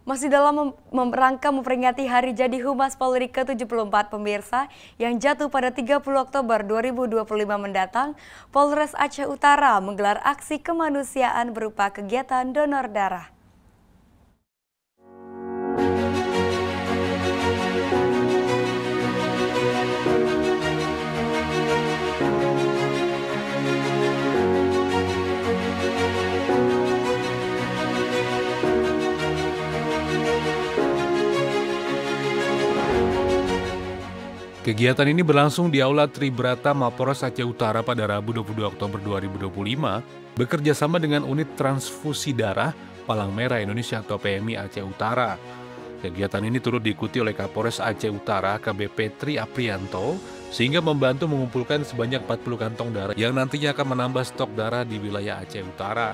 Masih dalam rangka memperingati Hari Jadi Humas Polri ke-74 pemirsa yang jatuh pada 30 Oktober 2025 mendatang, Polres Aceh Utara menggelar aksi kemanusiaan berupa kegiatan donor darah. Kegiatan ini berlangsung di Aula Tribrata Mapolres Aceh Utara pada Rabu 22 Oktober 2025 bekerja sama dengan Unit Transfusi Darah Palang Merah Indonesia atau PMI Aceh Utara. Kegiatan ini turut diikuti oleh Kapolres Aceh Utara KBP Tri Aprianto sehingga membantu mengumpulkan sebanyak 40 kantong darah yang nantinya akan menambah stok darah di wilayah Aceh Utara.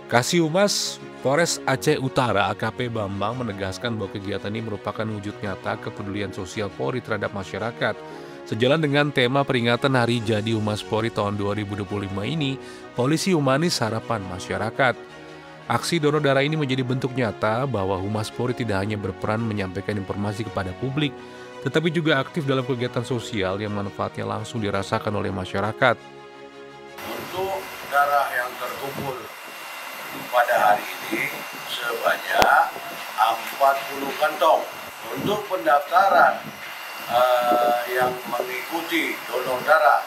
Kasih-Humas Polres Aceh Utara AKP Bambang menegaskan bahwa kegiatan ini merupakan wujud nyata kepedulian sosial Polri terhadap masyarakat. Sejalan dengan tema peringatan Hari Jadi Humas Polri tahun 2025 ini, Polisi Humanis Harapan Masyarakat. Aksi donor darah ini menjadi bentuk nyata bahwa Humas Polri tidak hanya berperan menyampaikan informasi kepada publik, tetapi juga aktif dalam kegiatan sosial yang manfaatnya langsung dirasakan oleh masyarakat. Untuk darah yang terkumpul pada hari ini sebanyak 40 kantong. Untuk pendaftaran yang mengikuti donor darah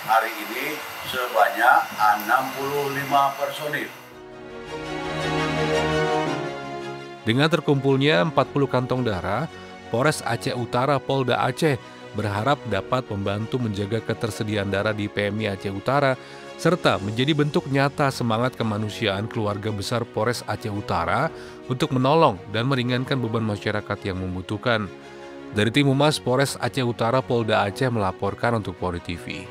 hari ini sebanyak 65 personil. Dengan terkumpulnya 40 kantong darah, Polres Aceh Utara Polda Aceh berharap dapat membantu menjaga ketersediaan darah di PMI Aceh Utara serta menjadi bentuk nyata semangat kemanusiaan keluarga besar Polres Aceh Utara untuk menolong dan meringankan beban masyarakat yang membutuhkan. Dari tim Humas Polres Aceh Utara Polda Aceh melaporkan untuk Polri TV.